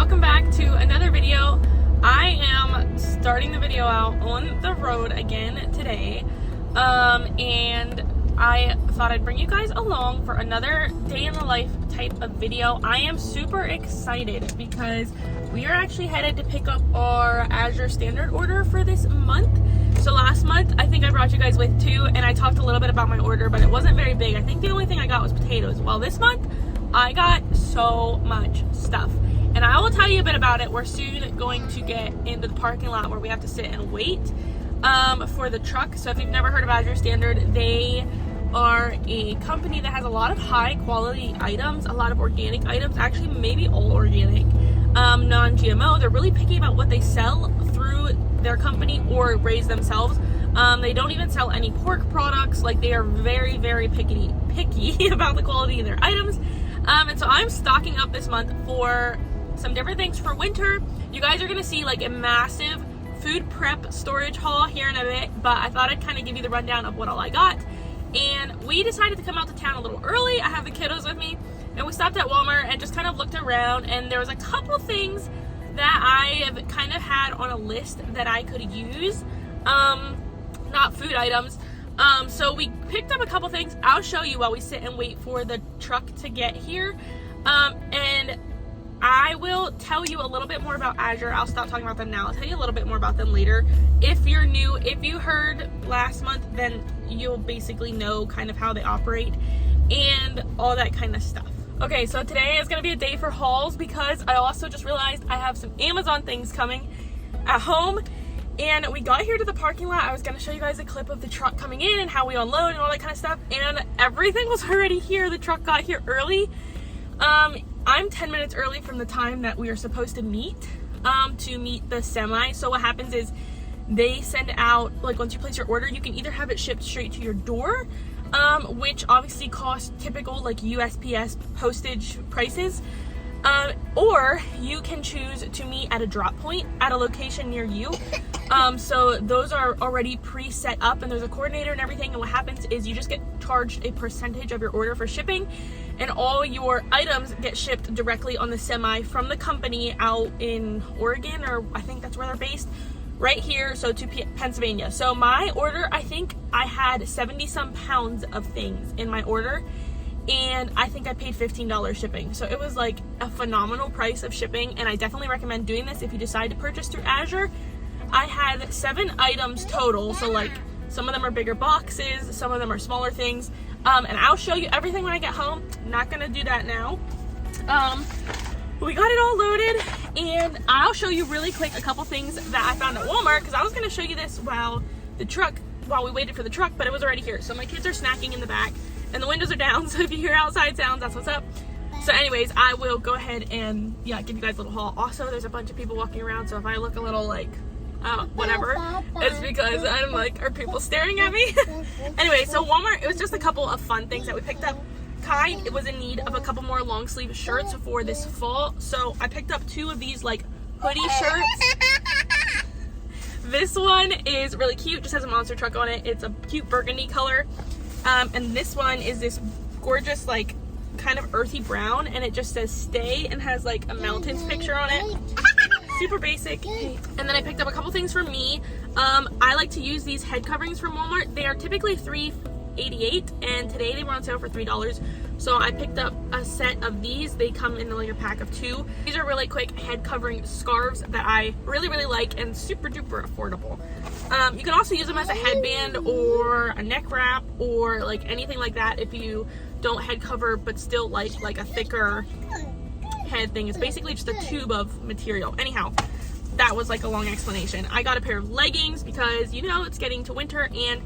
welcome back to another video. I am starting the video out on the road again today, and I thought I'd bring you guys along for another day in the life type of video. I am super excited because we are actually headed to pick up our Azure standard order for this month. So last month, I think I brought you guys with too, and I talked a little bit about my order, but it wasn't very big. I think the only thing I got was potatoes. Well, this month, I got so much stuff, and I will tell you a bit about it. We're soon going to get into the parking lot where we have to sit and wait for the truck. So if you've never heard of Azure Standard, they are a company that has a lot of high quality items, a lot of organic items, actually maybe all organic, non-GMO. They're really picky about what they sell through their company or raise themselves. They don't even sell any pork products. Like, they are very, very picky about the quality of their items. And so I'm stocking up this month for some different things for winter. You guys are gonna see like a massive food prep storage haul here in a bit, but I thought I'd kind of give you the rundown of what all I got. And we decided to come out to town a little early. I have the kiddos with me, and we stopped at Walmart and just kind of looked around, and there was a couple things that I have kind of had on a list that I could use, not food items. So we picked up a couple things. I'll show you while we sit and wait for the truck to get here. And I will tell you a little bit more about Azure. I'll stop talking about them now. I'll tell you a little bit more about them later. If you're new, if you heard last month, then you'll basically know kind of how they operate and all that kind of stuff. Okay, so today is gonna be a day for hauls because I also just realized I have some Amazon things coming at home. And we got here to the parking lot. I was gonna show you guys a clip of the truck coming in and how we unload and all that kind of stuff. And everything was already here. The truck got here early. I'm 10 minutes early from the time that we are supposed to meet the semi. So what happens is they send out, like, once you place your order, you can either have it shipped straight to your door, which obviously costs typical like USPS postage prices, or you can choose to meet at a drop point at a location near you. So those are already pre-set up, and there's a coordinator and everything, and what happens is you just get charged a percentage of your order for shipping, and all your items get shipped directly on the semi from the company out in Oregon, or I think that's where they're based, right here, so to Pennsylvania. So my order, I think I had 70 some pounds of things in my order, and I think I paid $15 shipping. So it was like a phenomenal price of shipping, and I definitely recommend doing this if you decide to purchase through Azure. I had 7 items total, so like some of them are bigger boxes, some of them are smaller things, and I'll show you everything when I get home. Not gonna do that now. We got it all loaded, and I'll show you really quick a couple things that I found at Walmart, because I was gonna show you this while we waited for the truck, but it was already here. So my kids are snacking in the back, and the windows are down, so if you hear outside sounds, that's what's up. So anyways, I will go ahead and give you guys a little haul. Also, there's a bunch of people walking around, so if I look a little like whatever, it's because I'm like, are people staring at me? Anyway, so Walmart, it was just a couple of fun things that we picked up. Kai was in need of a couple more long sleeve shirts for this fall, so I picked up 2 of these like hoodie shirts. This one is really cute, just has a monster truck on it. It's a cute burgundy color, and this one is this gorgeous like kind of earthy brown, and it just says stay and has like a mountains picture on it. Super basic. And then I picked up a couple things for me. I like to use these head coverings from Walmart. They are typically $3.88, and today they were on sale for $3. So I picked up a set of these. They come in like a pack of 2. These are really quick head covering scarves that I really, really like, and super duper affordable. You can also use them as a headband or a neck wrap or like anything like that if you don't head cover but still like a thicker head thing. It's basically just a tube of material. Anyhow, that was like a long explanation. I got a pair of leggings because, you know, it's getting to winter, and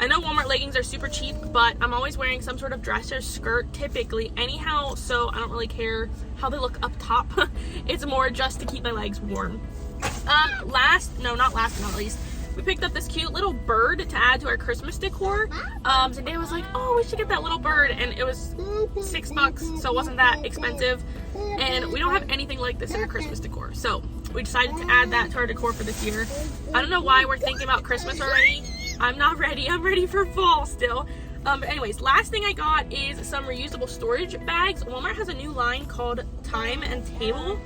I know Walmart leggings are super cheap, but I'm always wearing some sort of dress or skirt typically anyhow, so I don't really care how they look up top. It's more just to keep my legs warm. Last but not least, we picked up this cute little bird to add to our Christmas decor. Today was like, oh, we should get that little bird, and it was $6, so it wasn't that expensive, and we don't have anything like this in our Christmas decor, so we decided to add that to our decor for this year. I don't know why we're thinking about Christmas already. I'm not ready. I'm ready for fall still. But anyways, last thing I got is some reusable storage bags. Walmart has a new line called Time and Table,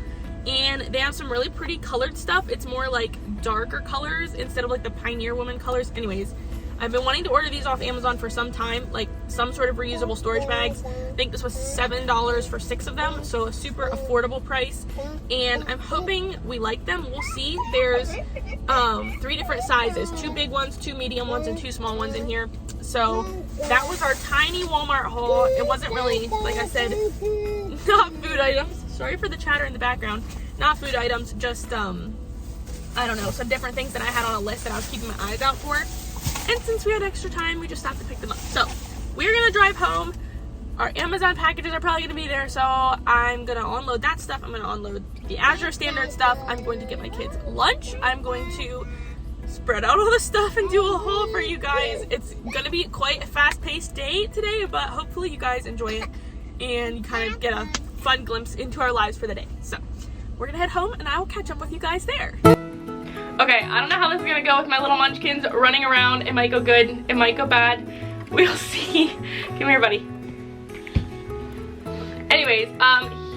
and they have some really pretty colored stuff. It's more like darker colors instead of like the Pioneer Woman colors. Anyways, I've been wanting to order these off Amazon for some time, like some sort of reusable storage bags. I think this was $7 for 6 of them, so a super affordable price, and I'm hoping we like them. We'll see. There's 3 different sizes, 2 big ones, 2 medium ones, and 2 small ones in here. So that was our tiny Walmart haul. It wasn't really, like I said, not food items. Sorry for the chatter in the background. Not food items, just I don't know, some different things that I had on a list that I was keeping my eyes out for. And since we had extra time, we just stopped to pick them up. So we're gonna drive home. Our Amazon packages are probably gonna be there, so I'm gonna unload that stuff. I'm gonna unload the Azure standard stuff. I'm going to get my kids lunch. I'm going to spread out all the stuff and do a haul for you guys. It's gonna be quite a fast-paced day today, but hopefully you guys enjoy it and you kind of get a fun glimpse into our lives for the day. So we're gonna head home and I will catch up with you guys there. Okay, I don't know how this is gonna go with my little munchkins running around. It might go good, it might go bad. We'll see. Come here, buddy. Anyways,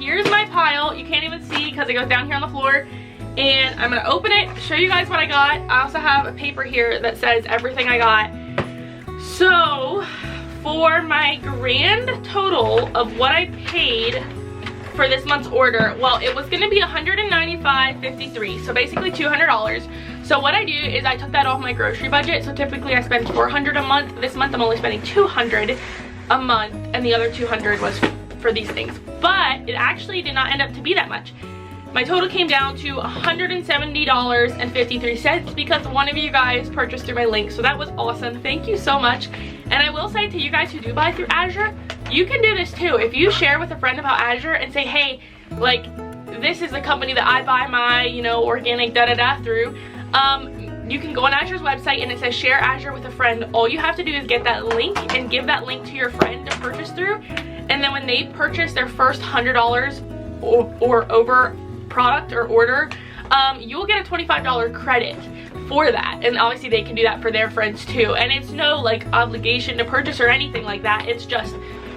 here's my pile. You can't even see because it goes down here on the floor. And I'm gonna open it, show you guys what I got. I also have a paper here that says everything I got. So, for my grand total of what I paid for this month's order, well, it was gonna be $195.53, so basically $200. So what I do is I took that off my grocery budget. So typically I spend $400 a month. This month I'm only spending $200 a month, and the other $200 was for these things. But it actually did not end up to be that much. My total came down to $170.53 because one of you guys purchased through my link, so that was awesome. Thank you so much. And I will say to you guys who do buy through Azure, you can do this too. If you share with a friend about Azure and say, hey, like, this is the company that I buy my, you know, organic da-da-da through, you can go on Azure's website and it says share Azure with a friend. All you have to do is get that link and give that link to your friend to purchase through, and then when they purchase their first $100 or over product or order, you'll get a $25 credit for that. And obviously they can do that for their friends too, and it's no like obligation to purchase or anything like that. It's just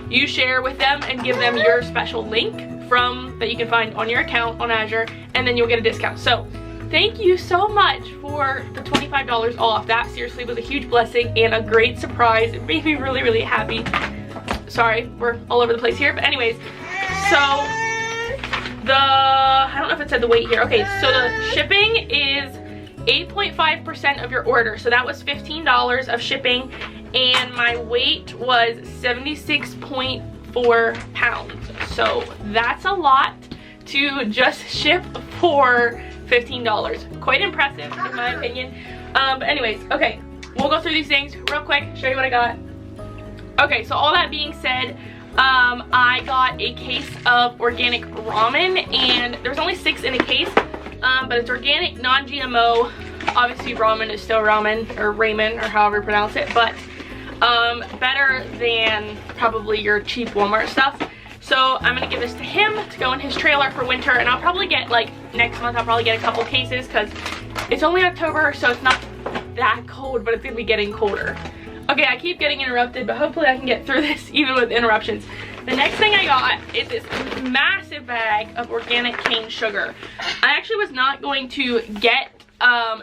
you share with them and give them your special link from that you can find on your account on Azure, and then you'll get a discount. So thank you so much for the $25 off. That seriously was a huge blessing and a great surprise. It made me really, really happy. Sorry, we're all over the place here, but anyways, so I don't know if it said the weight here. Okay, so the shipping is 8.5% of your order. So that was $15 of shipping, and my weight was 76.4 pounds. So that's a lot to just ship for $15. Quite impressive in my opinion. But anyways, okay, we'll go through these things real quick, show you what I got. Okay, so all that being said, I got a case of organic ramen, and there's only 6 in a case, but it's organic, non-GMO. Obviously ramen is still ramen, or ramen, or however you pronounce it, but better than probably your cheap Walmart stuff. So I'm gonna give this to him to go in his trailer for winter, and I'll probably get, like, next month I'll probably get a couple cases because it's only October, so it's not that cold, but it's gonna be getting colder. Okay, I keep getting interrupted, but hopefully I can get through this even with interruptions. The next thing I got is this massive bag of organic cane sugar. I actually was not going to get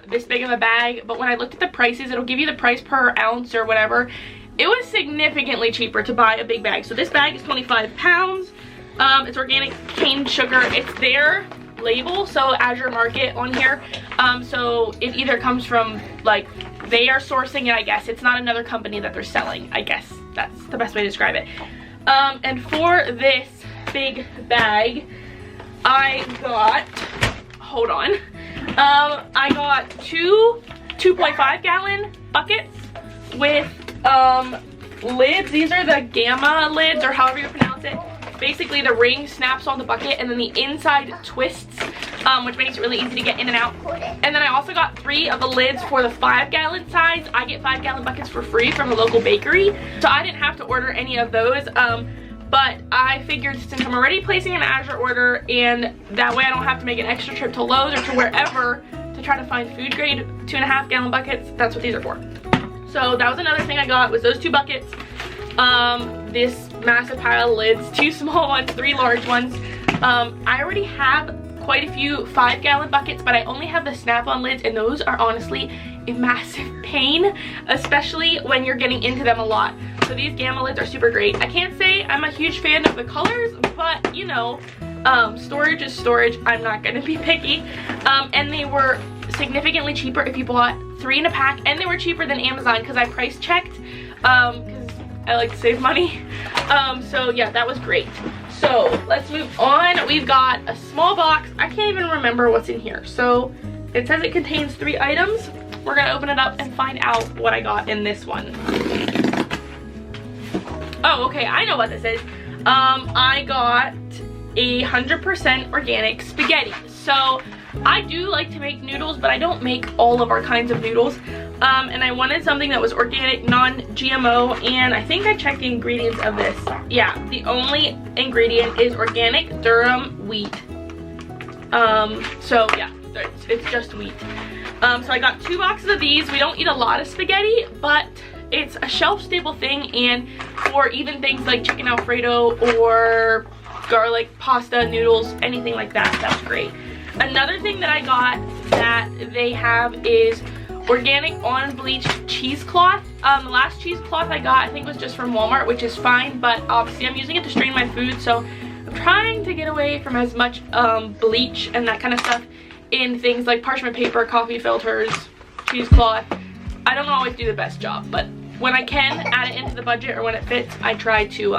this big of a bag, but when I looked at the prices, it'll give you the price per ounce or whatever. It was significantly cheaper to buy a big bag. So this bag is 25 pounds. It's organic cane sugar. It's their label, so Azure Market on here. So it either comes from, like, they are sourcing it, I guess. It's not another company that they're selling, I guess. That's the best way to describe it. And for this big bag, I got, hold on, I got 2 2.5 gallon buckets with lids. These are the Gamma lids, or however you pronounce it. Basically the ring snaps on the bucket and then the inside twists, which makes it really easy to get in and out. And then I also got 3 of the lids for the 5 gallon size. I get 5 gallon buckets for free from the local bakery, so I didn't have to order any of those. But I figured since I'm already placing an Azure order, and that way I don't have to make an extra trip to Lowe's or to wherever to try to find food grade 2.5 gallon buckets, that's what these are for. So that was another thing I got, was those 2 buckets. This massive pile of lids, 2 small ones, 3 large ones. I already have quite a few 5-gallon buckets, but I only have the snap-on lids, and those are honestly a massive pain, especially when you're getting into them a lot. So these Gamma lids are super great. I can't say I'm a huge fan of the colors, but you know, storage is storage. I'm not gonna be picky. And they were significantly cheaper if you bought 3 in a pack, and they were cheaper than Amazon because I price checked, because I like to save money. So yeah, that was great. So let's move on. We've got a small box. I can't even remember what's in here. So it says it contains 3 items. We're gonna open it up and find out what I got in this one. Oh, okay, I know what this is. I got 100% organic spaghetti. So I do like to make noodles, but I don't make all of our kinds of noodles. And I wanted something that was organic, non-GMO, and I think I checked the ingredients of this. Yeah, the only ingredient is organic durum wheat. So yeah, it's just wheat. So I got 2 boxes of these. We don't eat a lot of spaghetti, but it's a shelf staple thing, and for even things like chicken Alfredo or garlic pasta, noodles, anything like that, that's great. Another thing that I got that they have is organic unbleached cheesecloth. The last cheesecloth I got, I think, was just from Walmart, which is fine, but obviously I'm using it to strain my food, so I'm trying to get away from as much bleach and that kind of stuff in things like parchment paper, coffee filters, cheesecloth. I don't always do the best job, but when I can add it into the budget or when it fits, I try to,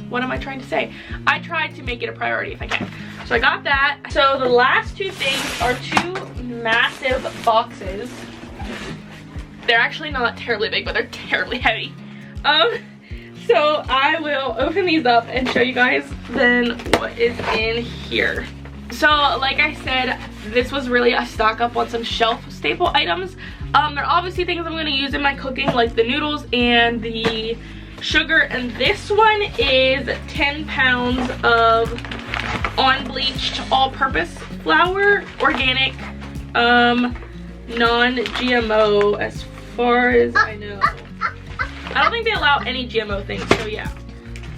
what am I trying to say? I try to make it a priority if I can. So I got that. So the last 2 things are 2 massive boxes. They're actually not terribly big, but they're terribly heavy. So I will open these up and show you guys then what is in here. So like I said, this was really a stock up on some shelf staple items. They're obviously things I'm going to use in my cooking, like the noodles and the sugar, and this one is 10 pounds of unbleached all-purpose flour, organic, non-GMO as far as I know. I don't think they allow any GMO things, so yeah,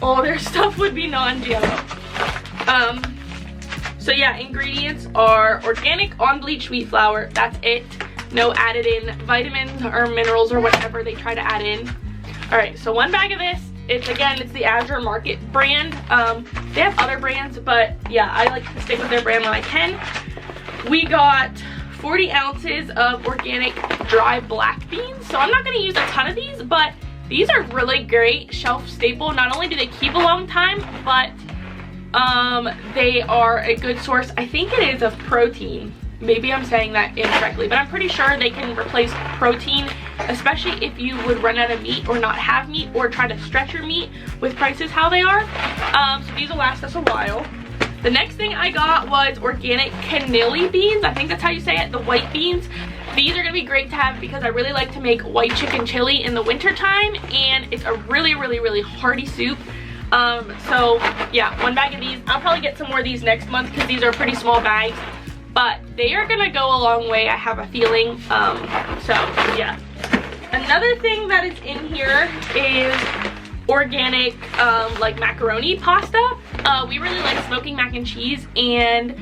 all their stuff would be non-GMO. So yeah, ingredients are organic unbleached wheat flour, that's it. No added in vitamins or minerals or whatever they try to add in. Alright, so 1 bag of this. It's the Azure Market brand. They have other brands, but yeah, I like to stick with their brand when I can. We got 40 ounces of organic dry black beans. So I'm not going to use a ton of these, but these are really great shelf staple. Not only do they keep a long time, but they are a good source, I think it is, of protein. Maybe I'm saying that incorrectly, but I'm pretty sure they can replace protein, especially if you would run out of meat or not have meat or try to stretch your meat with prices how they are. So these will last us a while. The next thing I got was organic cannelli beans. I think that's how you say it, the white beans. These are going to be great to have because I really like to make white chicken chili in the winter time, and it's a really, really, really hearty soup. So yeah, 1 bag of these. I'll probably get some more of these next month because these are pretty small bags, but they are gonna go a long way, I have a feeling. So yeah. Another thing that is in here is organic like macaroni pasta. We really like smoking mac and cheese, and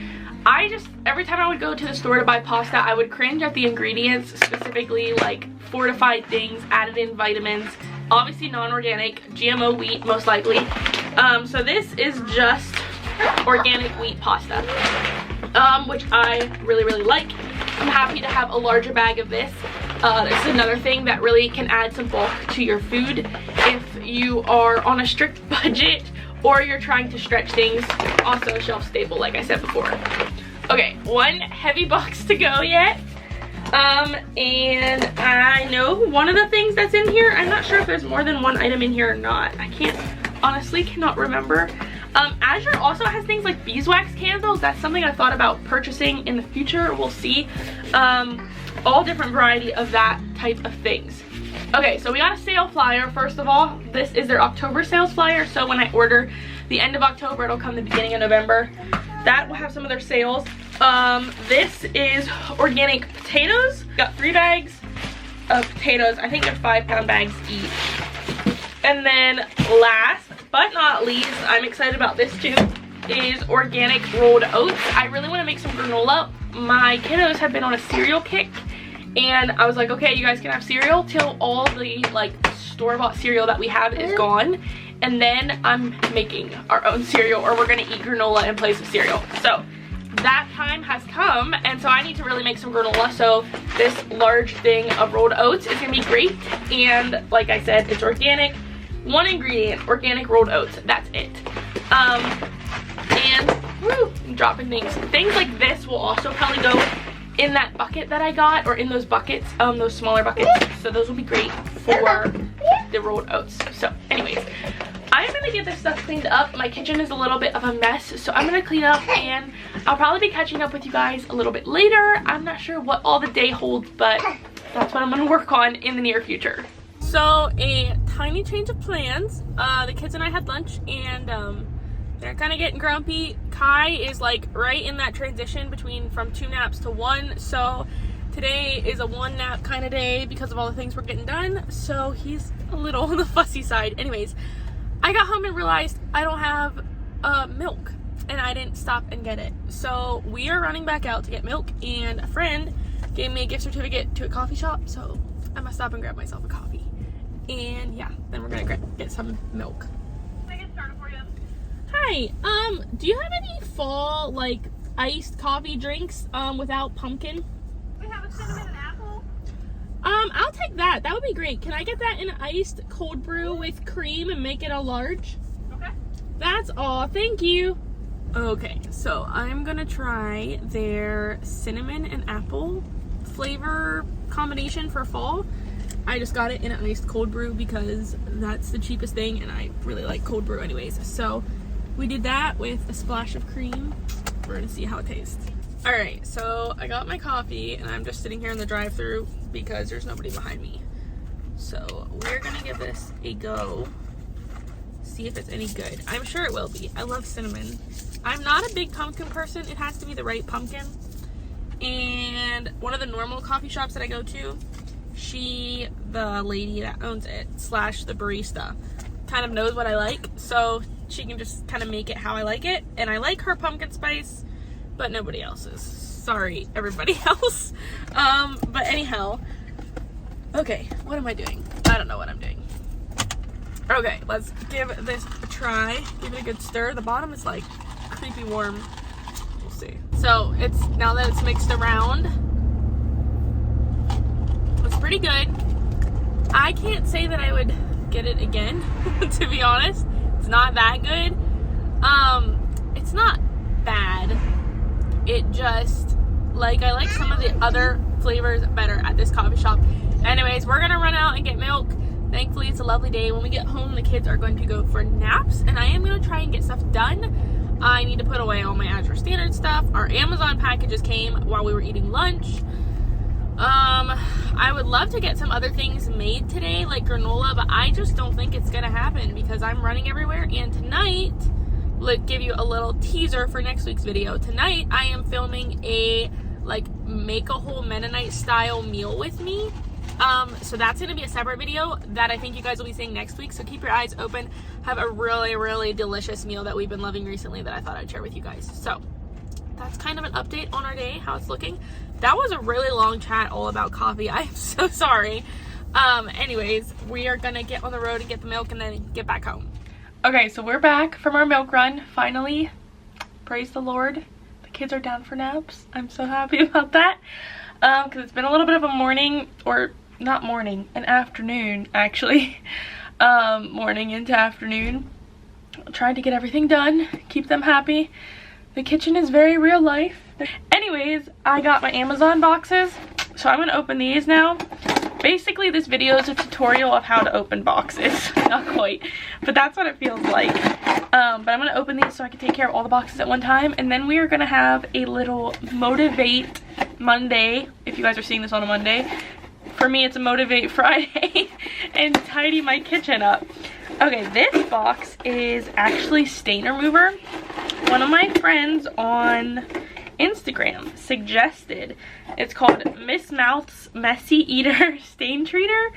I just, every time I would go to the store to buy pasta, I would cringe at the ingredients, specifically like fortified things, added in vitamins, obviously non-organic, GMO wheat most likely. So this is just organic wheat pasta, which I really, really like. I'm happy to have a larger bag of this. This is another thing that really can add some bulk to your food if you are on a strict budget or you're trying to stretch things. Also a shelf staple, like I said before. Okay, 1 heavy box to go yet. And I know one of the things that's in here, I'm not sure if there's more than 1 item in here or not. I honestly cannot remember. Azure also has things like beeswax candles. That's something I thought about purchasing in the future. We'll see. All different variety of that type of things. Okay, so we got a sale flyer. First of all, this is their October sales flyer. So when I order the end of October, it'll come the beginning of November. That will have some of their sales. This is organic potatoes. Got 3 bags of potatoes. I think they're 5-pound bags each. And then last but not least, I'm excited about this too. is organic rolled oats. I really want to make some granola. My kiddos have been on a cereal kick, and I was like, okay, you guys can have cereal till all the like store-bought cereal that we have is gone, and then I'm making our own cereal, or we're gonna eat granola in place of cereal. So that time has come, and so I need to really make some granola. So this large thing of rolled oats is gonna be great, and like I said, it's organic. One ingredient, organic rolled oats, that's it. And woo, I'm dropping things like this will also probably go in that bucket that I got, or in those buckets, those smaller buckets. So those will be great for the rolled oats. So anyways, I'm gonna get this stuff cleaned up. My kitchen is a little bit of a mess, so I'm gonna clean up, and I'll probably be catching up with you guys a little bit later. I'm not sure what all the day holds, but that's what I'm gonna work on in the near future. So a tiny change of plans. The kids and I had lunch, and they're kind of getting grumpy. Kai is like right in that transition from 2 naps to 1. So today is a 1 nap kind of day because of all the things we're getting done. So he's a little on the fussy side. Anyways, I got home and realized I don't have milk, and I didn't stop and get it. So we are running back out to get milk, and a friend gave me a gift certificate to a coffee shop. So I must stop and grab myself a coffee. And yeah, then we're gonna get some milk. Can I get started for you? Hi, do you have any fall like iced coffee drinks without pumpkin? We have a cinnamon and apple. I'll take that. That would be great. Can I get that in an iced cold brew with cream and make it a large? Okay. That's all. Thank you. Okay, so I'm gonna try their cinnamon and apple flavor combination for fall. I just got it in an iced cold brew because that's the cheapest thing, and I really like cold brew anyways. So we did that with a splash of cream. We're gonna see how it tastes. All right, so I got my coffee, and I'm just sitting here in the drive-thru because there's nobody behind me. So we're gonna give this a go, see if it's any good. I'm sure it will be. I love cinnamon. I'm not a big pumpkin person. It has to be the right pumpkin. And one of the normal coffee shops that I go to, the lady that owns it / the barista, kind of knows what I like, so she can just kind of make it how I like it. And I like her pumpkin spice, but nobody else's. Sorry, everybody else. But anyhow, okay, what am I doing? I don't know what I'm doing. Okay, let's give this a try. Give it a good stir. The bottom is like creepy warm. We'll see. So it's now that it's mixed around, it's pretty good. I can't say that I would get it again, to be honest. It's not that good. It's not bad. It just, like, I like some of the other flavors better at this coffee shop. Anyways, we're gonna run out and get milk. Thankfully, it's a lovely day. When we get home, the kids are going to go for naps, and I am gonna try and get stuff done. I need to put away all my Azure standard stuff. Our Amazon packages came while we were eating lunch. I would love to get some other things made today, like granola, but I just don't think it's gonna happen because I'm running everywhere. And tonight, let's give you a little teaser for next week's video. Tonight, I am filming a like make a whole Mennonite style meal with me. So that's gonna be a separate video that I think you guys will be seeing next week. So keep your eyes open. Have a really, really delicious meal that we've been loving recently that I thought I'd share with you guys. So that's kind of an update on our day, how it's looking. That was a really long chat all about coffee. I am so sorry. Anyways, we are gonna get on the road and get the milk and then get back home. Okay, so we're back from our milk run, finally. Praise the Lord. The kids are down for naps. I'm so happy about that. Because it's been a little bit of a morning, or not morning, an afternoon, actually. Morning into afternoon. Trying to get everything done, keep them happy. The kitchen is very real life. Anyways, I got my Amazon boxes, so I'm gonna open these now. Basically, this video is a tutorial of how to open boxes. Not quite, but that's what it feels like. But I'm gonna open these so I can take care of all the boxes at one time, and then we are gonna have a little Motivate Monday, if you guys are seeing this on a Monday. For me, it's a Motivate Friday, and tidy my kitchen up. Okay, this box is actually stain remover. One of my friends on Instagram suggested. It's called Miss Mouth's Messy Eater Stain Treater.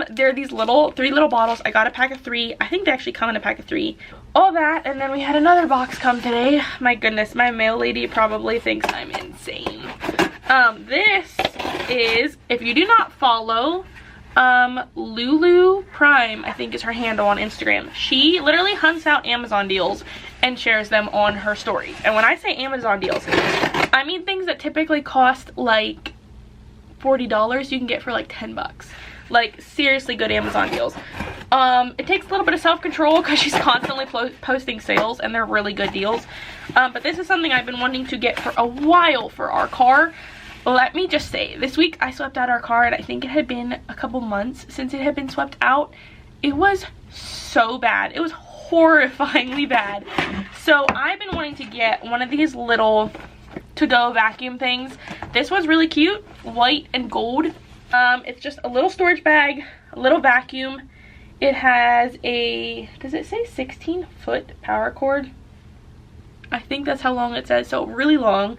They're these 3 little bottles. I got a pack of 3. I think they actually come in a pack of 3. all that, and then we had another box come today. My goodness, my mail lady probably thinks I'm insane. This is, if you do not follow Lulu Prime, I think is her handle on Instagram. She literally hunts out Amazon deals and shares them on her stories. And when I say Amazon deals, I mean things that typically cost like $40 you can get for like 10 bucks. Like seriously good Amazon deals. It takes a little bit of self-control because she's constantly posting sales and they're really good deals. But this is something I've been wanting to get for a while for our car. Let me just say, this week I swept out our car and I think it had been a couple months since it had been swept out. It was so bad. It was horrifyingly bad. So I've been wanting to get one of these little to-go vacuum things. This was really cute, white and gold. It's just a little storage bag, a little vacuum. It has a, does it say 16-foot power cord? I think that's how long it says, so really long.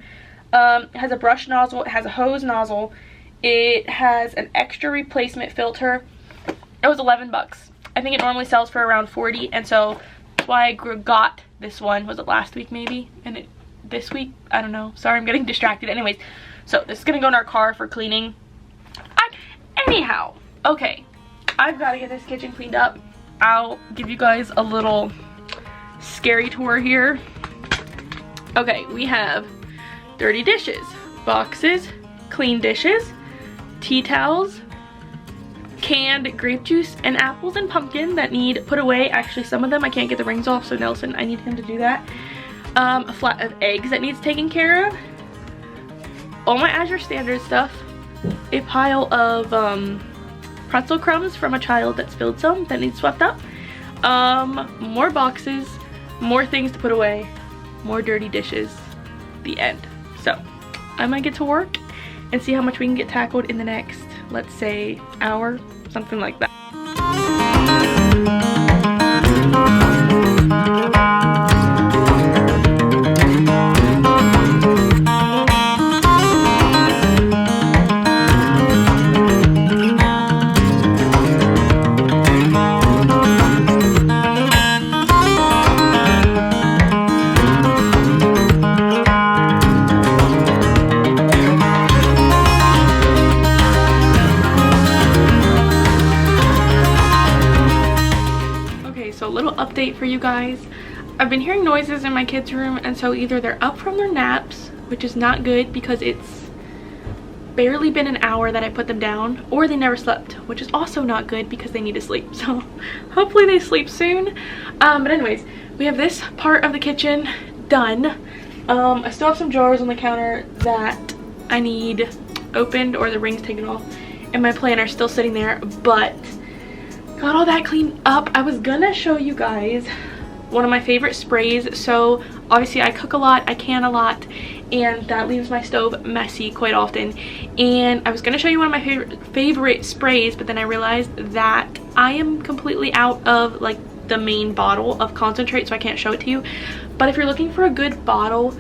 It has a brush nozzle, it has a hose nozzle, it has an extra replacement filter. It was 11 bucks. I think it normally sells for around 40, and so that's why I got this one. Was it last week maybe? And this week? I don't know. Sorry, I'm getting distracted. Anyways, so this is gonna go in our car for cleaning. Anyhow, okay, I've got to get this kitchen cleaned up. I'll give you guys a little scary tour here. Okay, we have dirty dishes, boxes, clean dishes, tea towels, canned grape juice, and apples and pumpkin that need put away. Actually, some of them I can't get the rings off, so Nelson, I need him to do that. A flat of eggs that needs taken care of. All my Azure standard stuff. A pile of pretzel crumbs from a child that spilled some that needs swept up. More boxes, more things to put away, more dirty dishes. The end. So I might get to work and see how much we can get tackled in the next, let's say, hour, something like that. Update for you guys. I've been hearing noises in my kids' room, and so either they're up from their naps, which is not good because it's barely been an hour that I put them down, or they never slept, which is also not good because they need to sleep. So hopefully they sleep soon. But anyways, we have this part of the kitchen done. I still have some drawers on the counter that I need opened or the rings taken off, and my planner still sitting there, but got all that cleaned up. I was gonna show you guys one of my favorite sprays. So obviously I cook a lot, I can a lot, and that leaves my stove messy quite often. And I was gonna show you one of my favorite sprays, but then I realized that I am completely out of like the main bottle of concentrate, so I can't show it to you. But if you're looking for a good bottle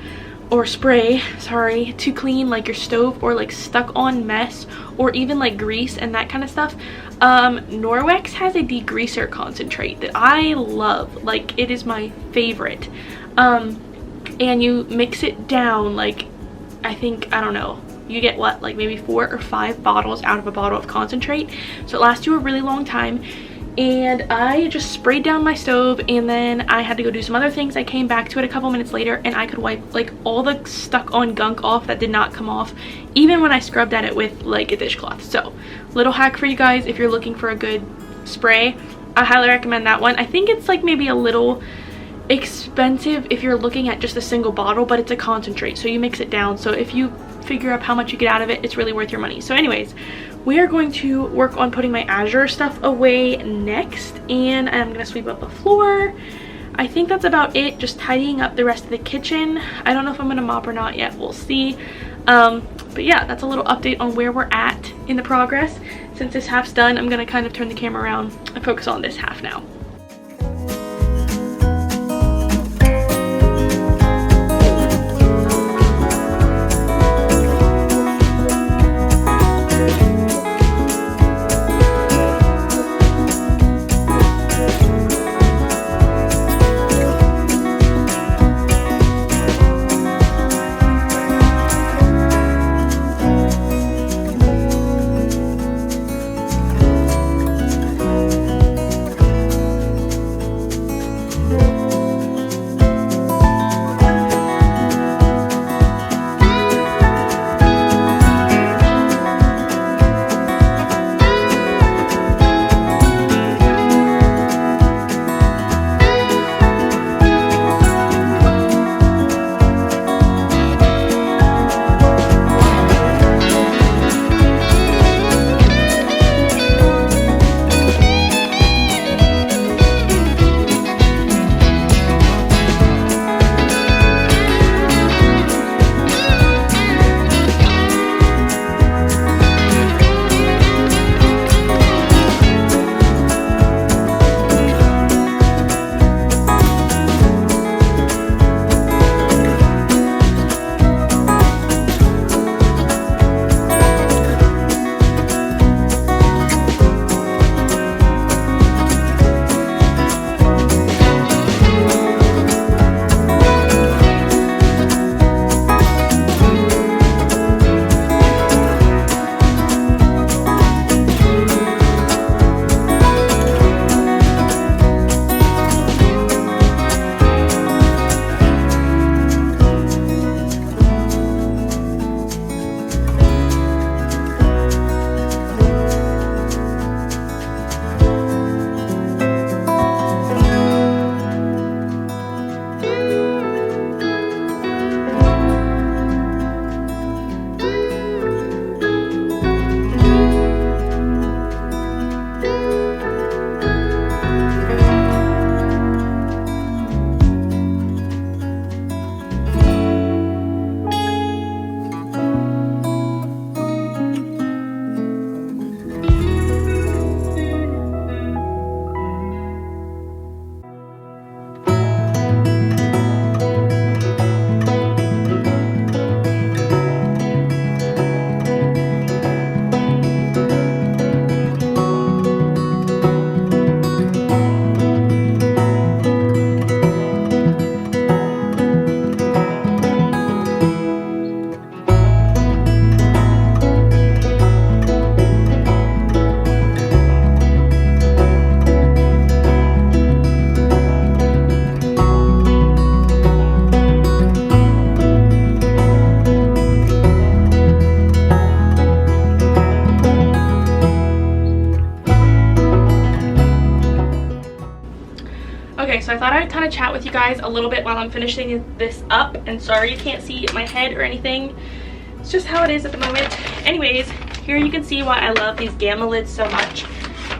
or spray, sorry, to clean like your stove or like stuck on mess or even like grease and that kind of stuff, Norwex has a degreaser concentrate that I love. Like, it is my favorite. And you mix it down, like, I think, I don't know, you get what, like maybe 4 or 5 bottles out of a bottle of concentrate, so it lasts you a really long time. And I just sprayed down my stove, and then I had to go do some other things. I came back to it a couple minutes later, and I could wipe like all the stuck on gunk off that did not come off, even when I scrubbed at it with like a dishcloth. So little hack for you guys if you're looking for a good spray. I highly recommend that one. I think it's like maybe a little expensive if you're looking at just a single bottle, but it's a concentrate, so you mix it down. So if you figure out how much you get out of it, it's really worth your money. So anyways, we are going to work on putting my Azure stuff away next, and I'm gonna sweep up the floor. I think that's about it, just tidying up the rest of the kitchen. I don't know if I'm gonna mop or not yet, we'll see. But yeah, that's a little update on where we're at in the progress. Since this half's done, I'm gonna kind of turn the camera around and focus on this half now. thought I'd kind of chat with you guys a little bit while I'm finishing this up. And sorry you can't see my head or anything. It's just how it is at the moment. Anyways, here you can see why I love these Gamma lids so much.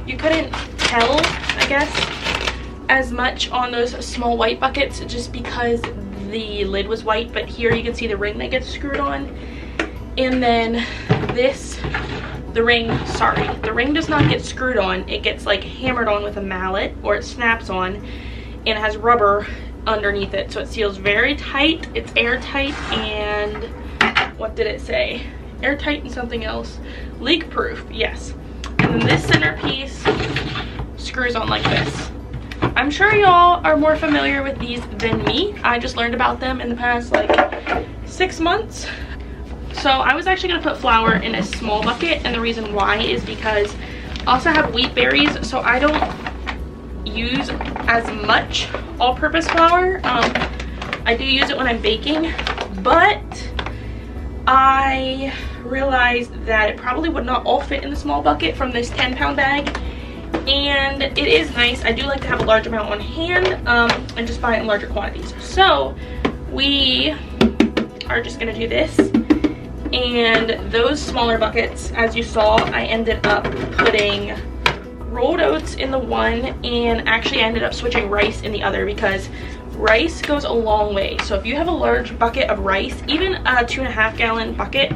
You couldn't tell, I guess, as much on those small white buckets just because the lid was white, but here you can see the ring that gets screwed on. And then this, the ring does not get screwed on. It gets like hammered on with a mallet, or it snaps on, and it has rubber underneath it, so it seals very tight. It's airtight, and what did it say? Airtight and something else. Leak proof, yes. And then this centerpiece screws on like this. I'm sure y'all are more familiar with these than me. I just learned about them in the past like 6 months. So I was actually going to put flour in a small bucket, and the reason why is because I also have wheat berries, so I don't use as much all-purpose flour. I do use it when I'm baking, but I realized that it probably would not all fit in the small bucket from this 10-pound bag, and it is nice. I do like to have a large amount on hand and just buy it in larger quantities. So we are just going to do this, and those smaller buckets, as you saw, I ended up putting rolled oats in the one, and actually I ended up switching rice in the other because rice goes a long way. So if you have a large bucket of rice, even a 2.5 gallon bucket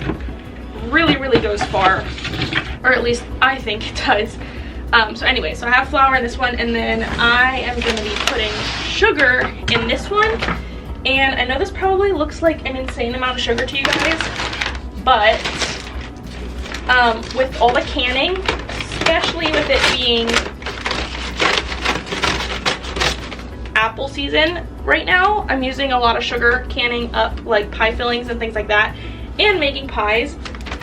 really goes far, or at least I think it does. So anyway, so I have flour in this one, and then I am going to be putting sugar in this one. And I know this probably looks like an insane amount of sugar to you guys, but with all the canning, especially with it being apple season right now, I'm using a lot of sugar, canning up like pie fillings and things like that, and making pies.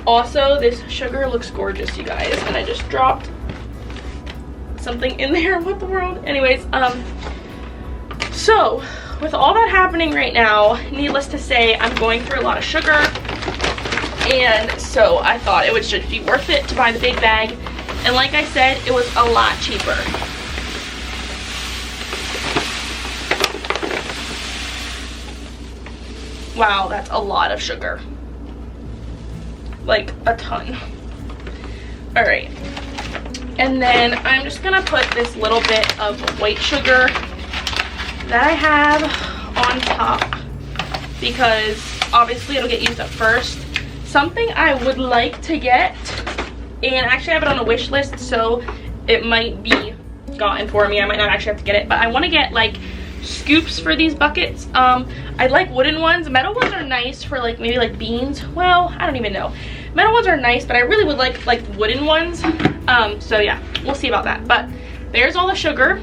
Also, this sugar looks gorgeous, you guys, and I just dropped something in there. What the world? Anyways, so with all that happening right now, needless to say, I'm going through a lot of sugar, and so I thought it would just be worth it to buy the big bag, and like I said, it was a lot cheaper. Wow, that's a lot of sugar. Like a ton. Alright. And then I'm just gonna put this little bit of white sugar that I have on top, because obviously it'll get used up first. Something I would like to get, and actually I have it on a wish list, so it might be gotten for me. I might not actually have to get it, but I want to get like scoops for these buckets. I like wooden ones. Metal ones are nice for like maybe like beans. Well, I don't even know. Metal ones are nice, but I really would like wooden ones. So yeah, we'll see about that. But there's all the sugar,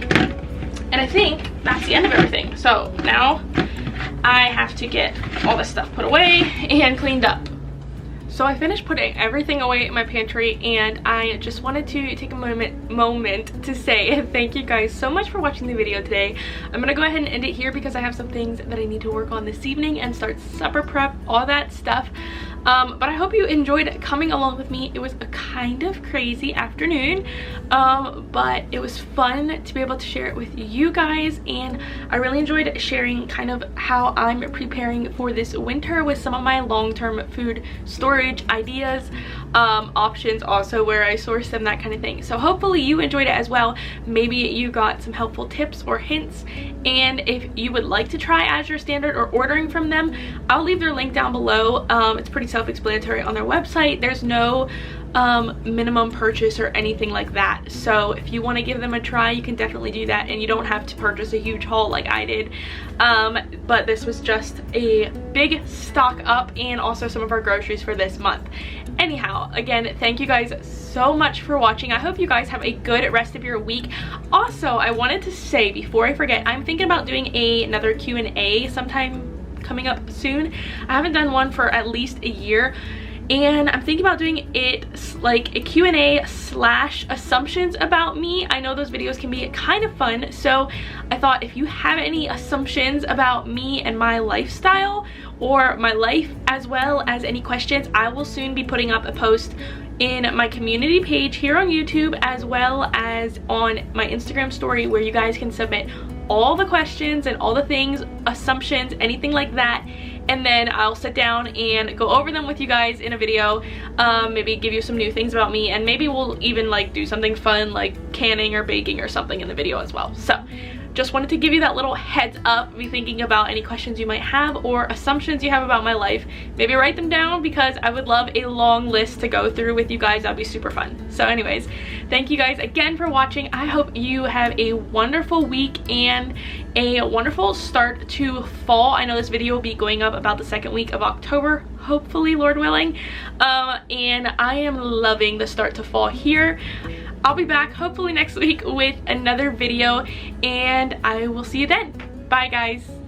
and I think that's the end of everything. So now I have to get all this stuff put away and cleaned up. So I finished putting everything away in my pantry, and I just wanted to take a moment to say thank you guys so much for watching the video today. I'm gonna go ahead and end it here because I have some things that I need to work on this evening and start supper prep, all that stuff. But I hope you enjoyed coming along with me. It was a kind of crazy afternoon, but it was fun to be able to share it with you guys, and I really enjoyed sharing kind of how I'm preparing for this winter with some of my long-term food storage ideas, options also, where I source them, that kind of thing. So hopefully you enjoyed it as well. Maybe you got some helpful tips or hints, and if you would like to try Azure Standard or ordering from them, I'll leave their link down below. It's pretty self-explanatory on their website. There's no minimum purchase or anything like that, so if you want to give them a try, you can definitely do that, and you don't have to purchase a huge haul like I did. But this was just a big stock up, and also some of our groceries for this month. Anyhow, again, thank you guys so much for watching. I hope you guys have a good rest of your week. Also, I wanted to say before I forget, I'm thinking about doing another Q&A sometime coming up soon. I haven't done one for at least a year, and I'm thinking about doing it like a Q&A / assumptions about me. I know those videos can be kind of fun, so I thought if you have any assumptions about me and my lifestyle or my life, as well as any questions, I will soon be putting up a post in my community page here on YouTube, as well as on my Instagram story, where you guys can submit all the questions and all the things, assumptions, anything like that, and then I'll sit down and go over them with you guys in a video, maybe give you some new things about me, and maybe we'll even like do something fun like canning or baking or something in the video as well. So just wanted to give you that little heads up. Be thinking about any questions you might have or assumptions you have about my life. Maybe write them down, because I would love a long list to go through with you guys. That'd be super fun. So anyways, thank you guys again for watching. I hope you have a wonderful week and a wonderful start to fall. I know this video will be going up about the second week of October, hopefully, Lord willing. And I am loving the start to fall here. I'll be back hopefully next week with another video, and I will see you then. Bye guys.